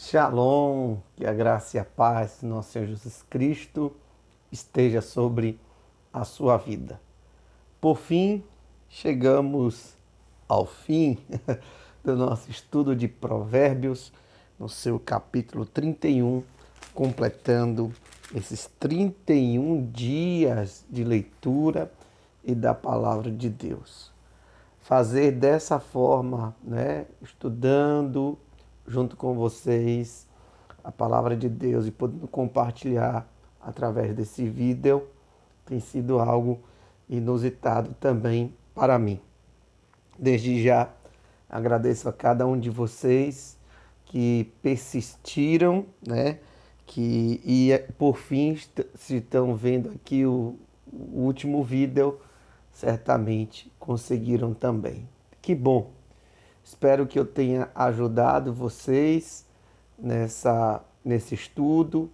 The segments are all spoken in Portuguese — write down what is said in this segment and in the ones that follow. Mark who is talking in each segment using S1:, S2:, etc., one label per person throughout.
S1: Shalom, que a graça e a paz do nosso Senhor Jesus Cristo esteja sobre a sua vida. Por fim, chegamos ao fim do nosso estudo de Provérbios, no seu capítulo 31, completando esses 31 dias de leitura e da palavra de Deus. Fazer dessa forma, estudando junto com vocês a palavra de Deus e podendo compartilhar através desse vídeo, tem sido algo inusitado também para mim. Desde já agradeço a cada um de vocês que persistiram, e por fim, se estão vendo aqui o último vídeo, certamente conseguiram também. Que bom! Espero que eu tenha ajudado vocês nesse estudo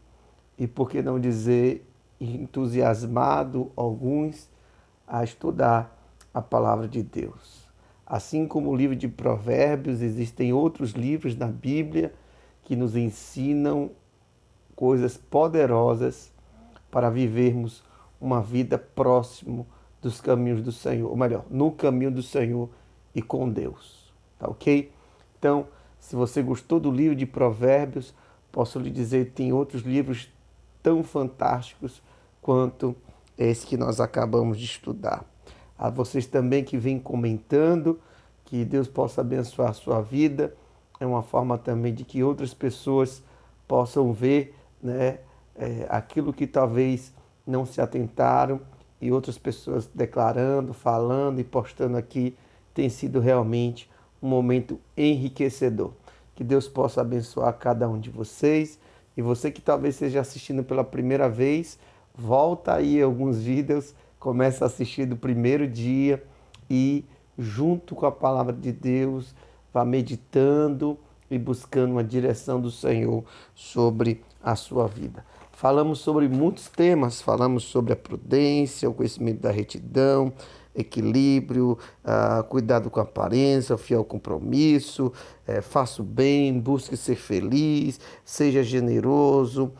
S1: e, por que não dizer, entusiasmado alguns a estudar a palavra de Deus. Assim como o livro de Provérbios, existem outros livros na Bíblia que nos ensinam coisas poderosas para vivermos uma vida próximo dos caminhos do Senhor, ou melhor, no caminho do Senhor e com Deus. Tá ok? Então, se você gostou do livro de Provérbios, posso lhe dizer que tem outros livros tão fantásticos quanto esse que nós acabamos de estudar. A vocês também que vêm comentando, que Deus possa abençoar a sua vida. É uma forma também de que outras pessoas possam ver, aquilo que talvez não se atentaram e outras pessoas declarando, falando e postando aqui. Tem sido realmente um momento enriquecedor. Que Deus possa abençoar cada um de vocês. E você que talvez esteja assistindo pela primeira vez, volta aí alguns vídeos, começa a assistir do primeiro dia e, junto com a palavra de Deus, vá meditando e buscando uma direção do Senhor sobre a sua vida. Falamos sobre muitos temas, falamos sobre a prudência, o conhecimento da retidão, equilíbrio, cuidado com a aparência, o fiel compromisso, faça o bem, busque ser feliz, seja generoso,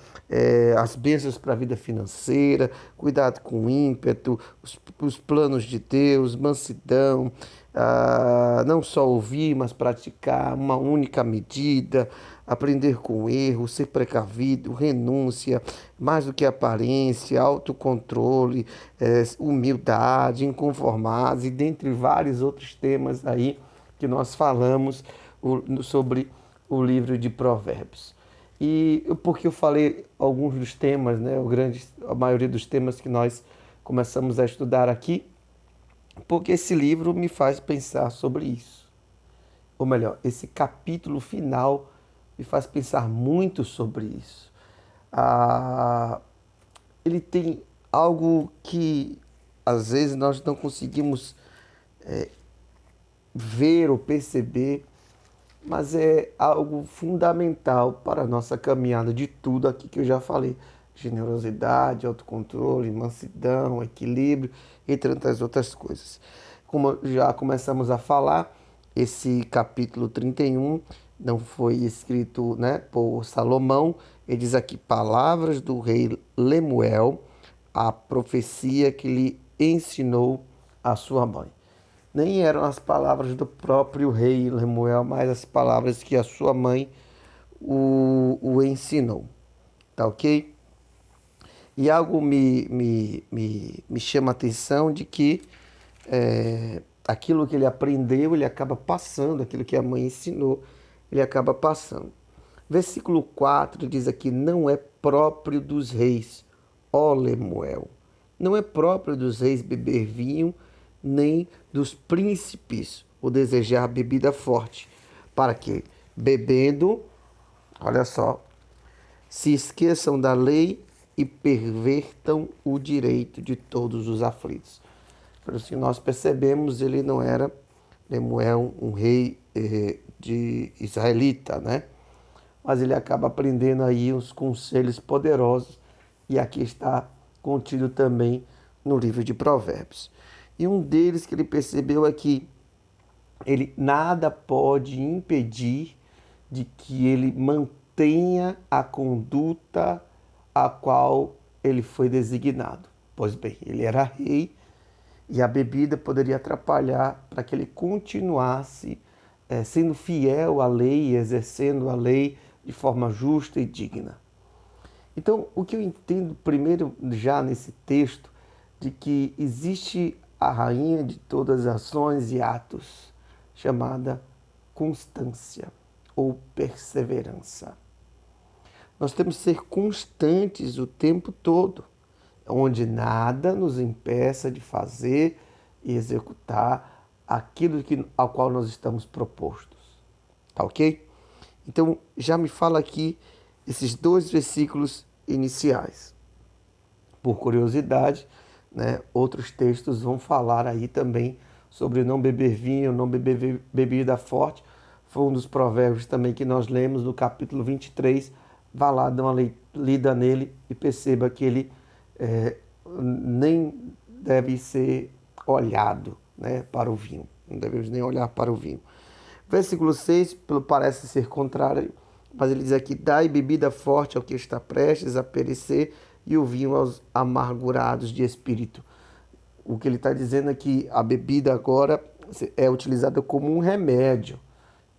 S1: as bênçãos para a vida financeira, cuidado com o ímpeto, os planos de Deus, mansidão, não só ouvir, mas praticar uma única medida, aprender com o erro, ser precavido, renúncia, mais do que aparência, autocontrole, humildade, inconformados e dentre vários outros temas aí que nós falamos sobre o livro de Provérbios. E porque eu falei alguns dos temas, a maioria dos temas que nós começamos a estudar aqui, porque esse livro me faz pensar sobre isso. Ou melhor, esse capítulo final me faz pensar muito sobre isso. Ele tem algo que às vezes nós não conseguimos ver ou perceber, mas é algo fundamental para a nossa caminhada de tudo aqui que eu já falei. Generosidade, autocontrole, mansidão, equilíbrio, entre tantas outras coisas. Como já começamos a falar, esse capítulo 31 não foi escrito, por Salomão. Ele diz aqui, palavras do rei Lemuel, a profecia que lhe ensinou a sua mãe. Nem eram as palavras do próprio rei Lemuel, mas as palavras que a sua mãe o ensinou. Tá ok? E algo me chama a atenção de que aquilo que ele aprendeu, ele acaba passando, aquilo que a mãe ensinou, ele acaba passando. Versículo 4 diz aqui, não é próprio dos reis, ó Lemuel, não é próprio dos reis beber vinho, nem dos príncipes o desejar bebida forte, para que, bebendo, olha só, se esqueçam da lei e pervertam o direito de todos os aflitos. Por isso que nós percebemos, ele não era Lemuel, um rei de israelita, Mas ele acaba aprendendo aí uns conselhos poderosos, e aqui está contido também no livro de Provérbios. E um deles que ele percebeu é que ele nada pode impedir de que ele tenha a conduta a qual ele foi designado. Pois bem, ele era rei e a bebida poderia atrapalhar para que ele continuasse sendo fiel à lei e exercendo a lei de forma justa e digna. Então, o que eu entendo primeiro já nesse texto, de que existe a rainha de todas as ações e atos, chamada constância ou perseverança. Nós temos que ser constantes o tempo todo, onde nada nos impeça de fazer e executar aquilo ao qual nós estamos propostos. Tá ok? Então, já me fala aqui esses 2 versículos iniciais. Por curiosidade, né, outros textos vão falar aí também sobre não beber vinho, não beber bebida forte. Foi um dos provérbios também que nós lemos no capítulo 23. Vá lá, dá uma lida nele e perceba que ele nem deve ser olhado, né, para o vinho. Não devemos nem olhar para o vinho. Versículo 6, parece ser contrário, mas ele diz aqui: dai bebida forte ao que está prestes a perecer e o vinho aos amargurados de espírito. O que ele está dizendo é que a bebida agora é utilizada como um remédio.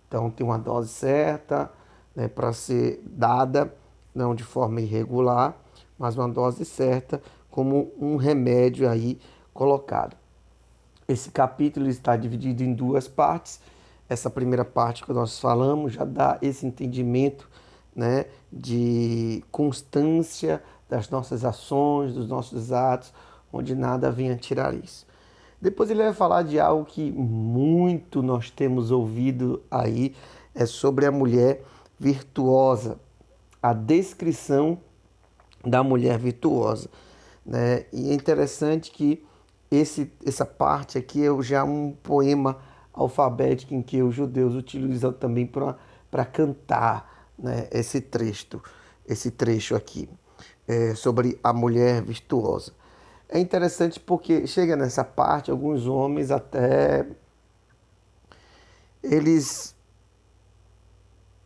S1: Então tem uma dose certa, né, para ser dada, não de forma irregular, mas uma dose certa como um remédio aí colocado. Esse capítulo está dividido em 2 partes. Essa primeira parte que nós falamos já dá esse entendimento, né, de constância das nossas ações, dos nossos atos, onde nada venha tirar isso. Depois ele vai falar de algo que muito nós temos ouvido aí, é sobre a mulher virtuosa, a descrição da mulher virtuosa, né? E é interessante que essa parte aqui é já um poema alfabético em que os judeus utilizam também para cantar, né, esse trecho aqui, sobre a mulher virtuosa. É interessante porque chega nessa parte, alguns homens até eles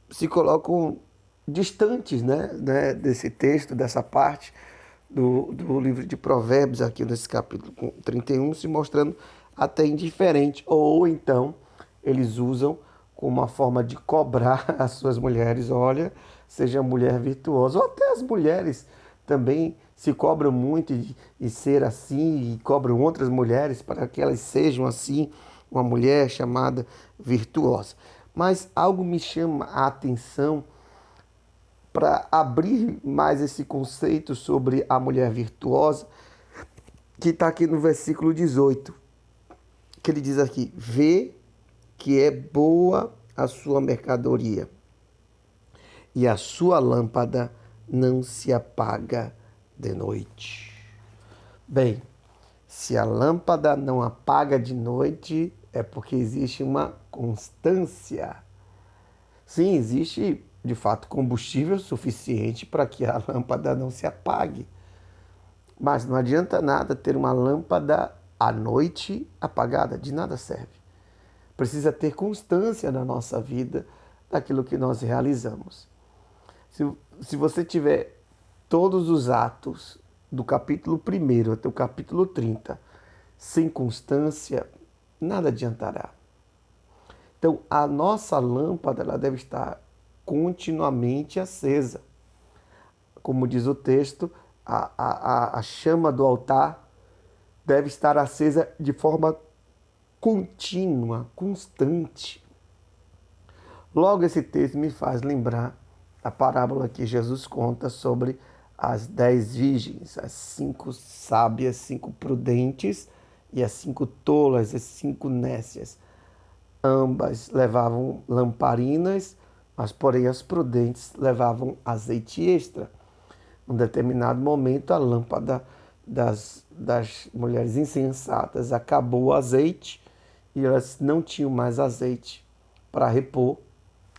S1: se colocam distantes, né, desse texto, dessa parte do livro de Provérbios, aqui nesse capítulo 31, se mostrando até indiferente. Ou então eles usam como uma forma de cobrar as suas mulheres: olha, seja mulher virtuosa. Ou até as mulheres também se cobram muito de ser assim e cobram outras mulheres para que elas sejam assim, uma mulher chamada virtuosa. Mas algo me chama a atenção para abrir mais esse conceito sobre a mulher virtuosa, que está aqui no versículo 18, que ele diz aqui: vê que é boa a sua mercadoria, e a sua lâmpada não se apaga de noite. Bem, se a lâmpada não apaga de noite, é porque existe uma constância. Sim, existe de fato combustível suficiente para que a lâmpada não se apague. Mas não adianta nada ter uma lâmpada à noite apagada, de nada serve. Precisa ter constância na nossa vida daquilo que nós realizamos. Se você tiver todos os atos do capítulo 1 até o capítulo 30 sem constância, nada adiantará. Então, a nossa lâmpada ela deve estar continuamente acesa. Como diz o texto, a chama do altar deve estar acesa de forma contínua, constante. Logo, esse texto me faz lembrar a parábola que Jesus conta sobre as 10 virgens, as 5 sábias, 5 prudentes e as 5 tolas, as 5 nécias. Ambas levavam lamparinas, mas porém as prudentes levavam azeite extra. Num determinado momento, a lâmpada das mulheres insensatas acabou o azeite e elas não tinham mais azeite para repor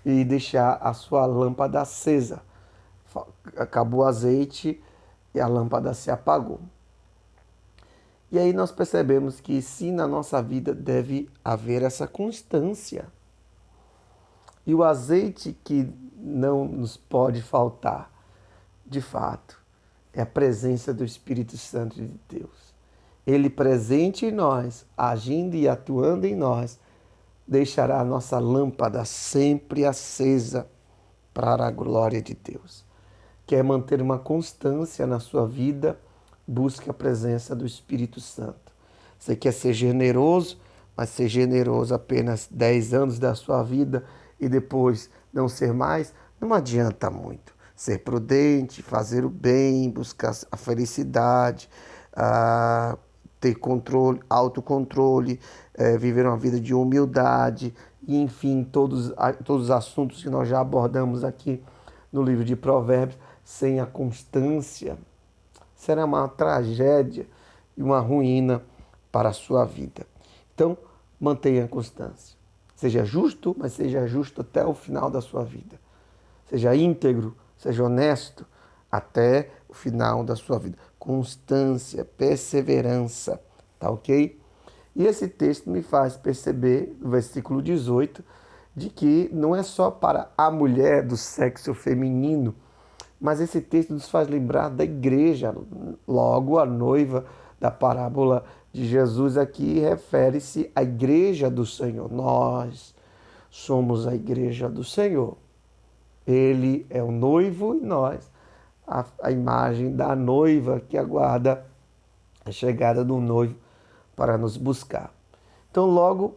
S1: e deixar a sua lâmpada acesa. Acabou o azeite e a lâmpada se apagou. E aí nós percebemos que sim, na nossa vida deve haver essa constância. E o azeite que não nos pode faltar, de fato, é a presença do Espírito Santo de Deus. Ele presente em nós, agindo e atuando em nós, deixará a nossa lâmpada sempre acesa para a glória de Deus. Quer manter uma constância na sua vida? Busque a presença do Espírito Santo. Você quer ser generoso, mas ser generoso apenas 10 anos da sua vida e depois não ser mais? Não adianta muito. Ser prudente, fazer o bem, buscar a felicidade, ter controle, autocontrole, viver uma vida de humildade, e enfim, todos os assuntos que nós já abordamos aqui no livro de Provérbios. Sem a constância, será uma tragédia e uma ruína para a sua vida. Então, mantenha a constância. Seja justo, mas seja justo até o final da sua vida. Seja íntegro, seja honesto até o final da sua vida. Constância, perseverança, tá ok? E esse texto me faz perceber, no versículo 18, de que não é só para a mulher do sexo feminino, mas esse texto nos faz lembrar da igreja. Logo, a noiva da parábola de Jesus aqui refere-se à igreja do Senhor. Nós somos a igreja do Senhor. Ele é o noivo e nós, a imagem da noiva que aguarda a chegada do noivo para nos buscar. Então, logo,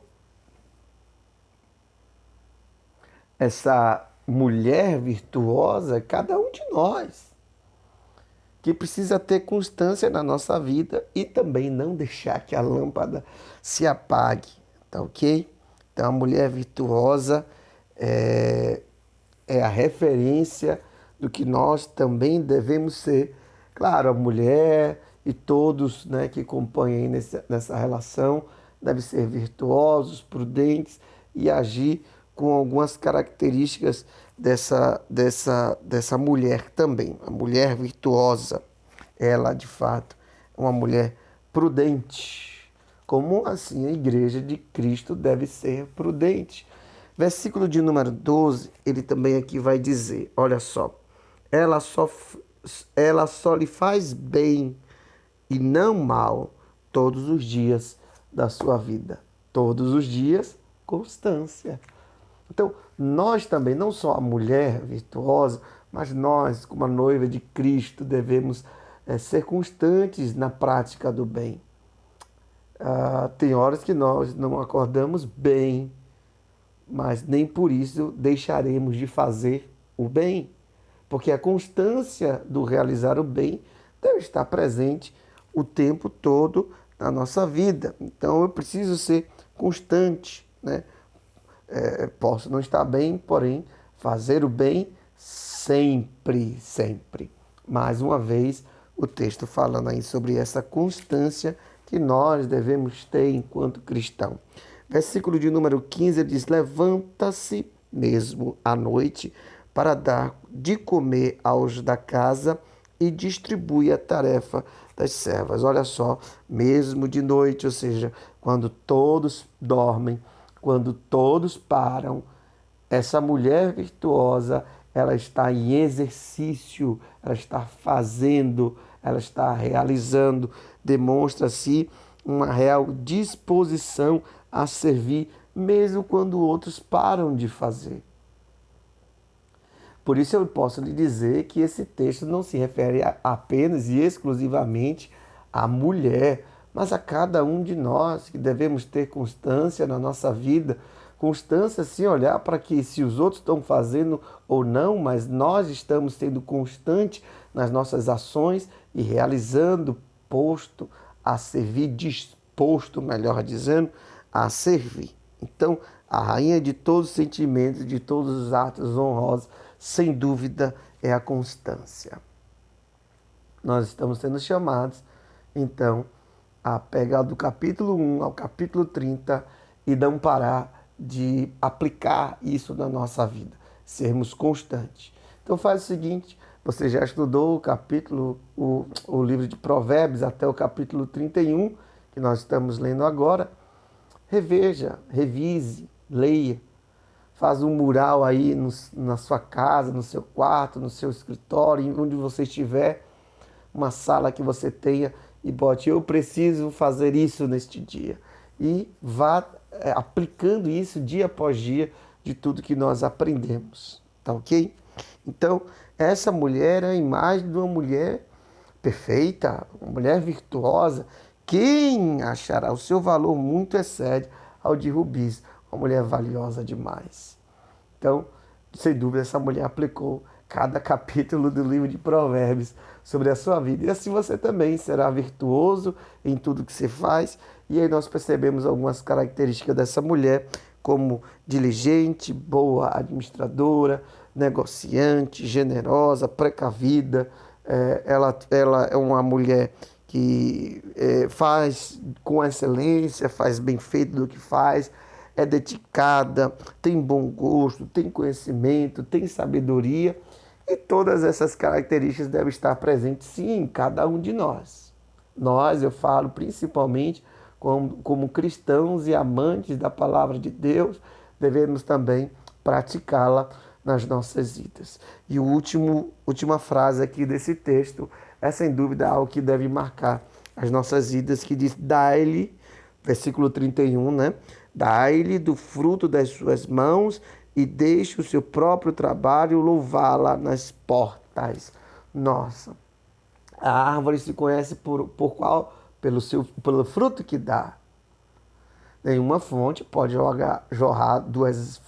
S1: essa mulher virtuosa, cada um de nós, que precisa ter constância na nossa vida e também não deixar que a lâmpada se apague, tá ok? Então a mulher virtuosa é a referência do que nós também devemos ser. Claro, a mulher e todos, né, que acompanham nessa relação devem ser virtuosos, prudentes e agir com algumas características dessa mulher também. A mulher virtuosa, ela de fato é uma mulher prudente. Como assim a igreja de Cristo deve ser prudente? Versículo de número 12, ele também aqui vai dizer, olha só, ela só lhe faz bem e não mal todos os dias da sua vida. Todos os dias, constância. Então, nós também, não só a mulher virtuosa, mas nós, como a noiva de Cristo, devemos ser constantes na prática do bem. Tem horas que nós não acordamos bem, mas nem por isso deixaremos de fazer o bem, porque a constância do realizar o bem deve estar presente o tempo todo na nossa vida. Então, eu preciso ser constante, né? Posso não estar bem, porém, fazer o bem sempre, sempre. Mais uma vez, o texto falando aí sobre essa constância que nós devemos ter enquanto cristão. Versículo de número 15, ele diz, levanta-se mesmo à noite para dar de comer aos da casa e distribui a tarefa das servas. Olha só, mesmo de noite, ou seja, quando todos dormem, quando todos param, essa mulher virtuosa, ela está em exercício, ela está fazendo, ela está realizando, demonstra-se uma real disposição a servir, mesmo quando outros param de fazer. Por isso eu posso lhe dizer que esse texto não se refere apenas e exclusivamente à mulher, mas a cada um de nós que devemos ter constância na nossa vida, constância sem olhar para que se os outros estão fazendo ou não, mas nós estamos sendo constantes nas nossas ações e realizando, posto a servir, disposto, melhor dizendo, a servir. Então, a rainha de todos os sentimentos, de todos os atos honrosos, sem dúvida, é a constância. Nós estamos sendo chamados, então, a pegar do capítulo 1 ao capítulo 30 e não parar de aplicar isso na nossa vida, sermos constantes. Então faz o seguinte, você já estudou o capítulo, o livro de Provérbios até o capítulo 31, que nós estamos lendo agora, reveja, revise, leia, faz um mural aí na sua casa, no seu quarto, no seu escritório, onde você estiver, uma sala que você tenha e bote, eu preciso fazer isso neste dia. E vá aplicando isso dia após dia de tudo que nós aprendemos, tá ok? Então, essa mulher é a imagem de uma mulher perfeita, uma mulher virtuosa. Quem achará? O seu valor muito excede ao de rubis, uma mulher valiosa demais. Então, sem dúvida, essa mulher aplicou cada capítulo do livro de Provérbios sobre a sua vida. E assim você também será virtuoso em tudo que você faz. E aí nós percebemos algumas características dessa mulher, como diligente, boa administradora, negociante, generosa, precavida. Ela é uma mulher que faz com excelência, faz bem feito do que faz, é dedicada, tem bom gosto, tem conhecimento, tem sabedoria, e todas essas características devem estar presentes sim em cada um de nós. Nós, eu falo principalmente como cristãos e amantes da palavra de Deus, devemos também praticá-la nas nossas vidas. E última frase aqui desse texto é sem dúvida algo que deve marcar as nossas vidas, que diz: dai-lhe, versículo 31, né? Dai-lhe do fruto das suas mãos e deixe o seu próprio trabalho louvá-la nas portas. Nossa, a árvore se conhece por qual? Pelo fruto que dá. Nenhuma fonte pode jorrar duas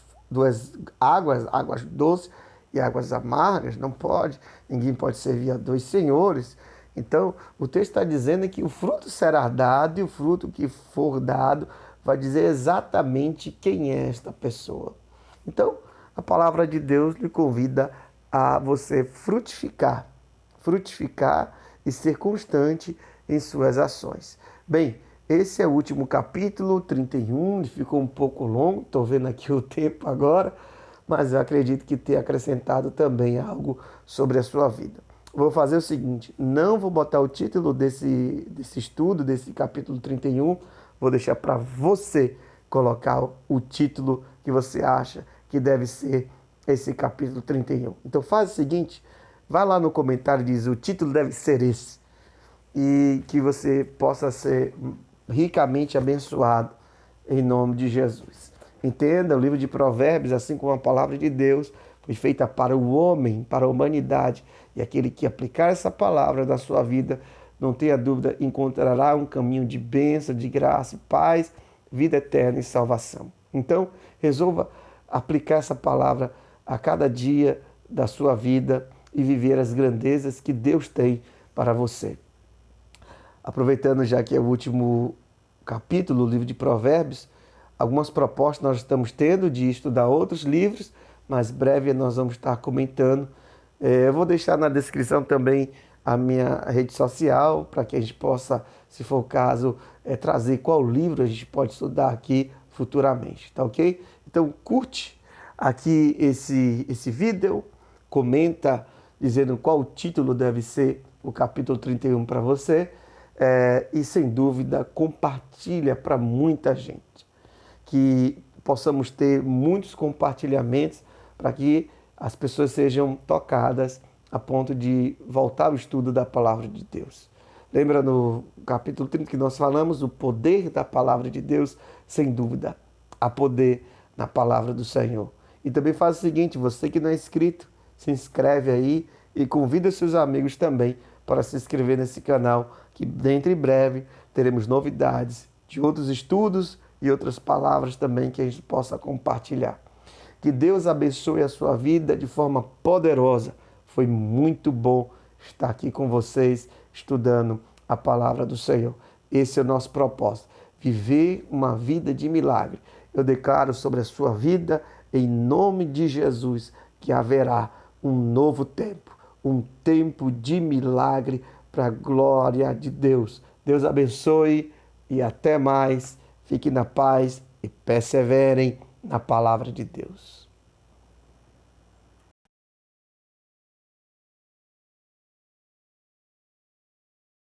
S1: águas doces e águas amargas, não pode. Ninguém pode servir a dois senhores. Então, o texto está dizendo que o fruto será dado, e o fruto que for dado vai dizer exatamente quem é esta pessoa. Então, a palavra de Deus lhe convida a você frutificar e ser constante em suas ações. Bem, esse é o último capítulo, 31, ficou um pouco longo, estou vendo aqui o tempo agora, mas eu acredito que tenha acrescentado também algo sobre a sua vida. Vou fazer o seguinte, não vou botar o título desse estudo, desse capítulo 31, vou deixar para você colocar o título que você acha que deve ser esse capítulo 31. Então faz o seguinte, vai lá no comentário e diz: o título deve ser esse. E que você possa ser ricamente abençoado em nome de Jesus. Entenda, o livro de Provérbios, assim como a palavra de Deus, foi feita para o homem, para a humanidade. E aquele que aplicar essa palavra na sua vida, não tenha dúvida, encontrará um caminho de bênção, de graça, paz, vida eterna e salvação. Então, resolva aplicar essa palavra a cada dia da sua vida e viver as grandezas que Deus tem para você. Aproveitando já que é o último capítulo do livro de Provérbios, algumas propostas nós estamos tendo de estudar outros livros, mas breve nós vamos estar comentando. Eu vou deixar na descrição também a minha rede social, para que a gente possa, se for o caso, trazer qual livro a gente pode estudar aqui futuramente, tá ok? Então curte aqui esse vídeo, comenta dizendo qual o título deve ser o capítulo 31 para você, e sem dúvida compartilha para muita gente, que possamos ter muitos compartilhamentos para que as pessoas sejam tocadas a ponto de voltar ao estudo da palavra de Deus. Lembra no capítulo 30 que nós falamos o poder da palavra de Deus? Sem dúvida, há poder na palavra do Senhor. E também faz o seguinte, você que não é inscrito, se inscreve aí e convida seus amigos também para se inscrever nesse canal, que dentro em breve teremos novidades de outros estudos e outras palavras também que a gente possa compartilhar. Que Deus abençoe a sua vida de forma poderosa. Foi muito bom estar aqui com vocês, estudando a palavra do Senhor. Esse é o nosso propósito, viver uma vida de milagre. Eu declaro sobre a sua vida, em nome de Jesus, que haverá um novo tempo, um tempo de milagre para a glória de Deus. Deus abençoe e até mais. Fiquem na paz e perseverem na palavra de Deus.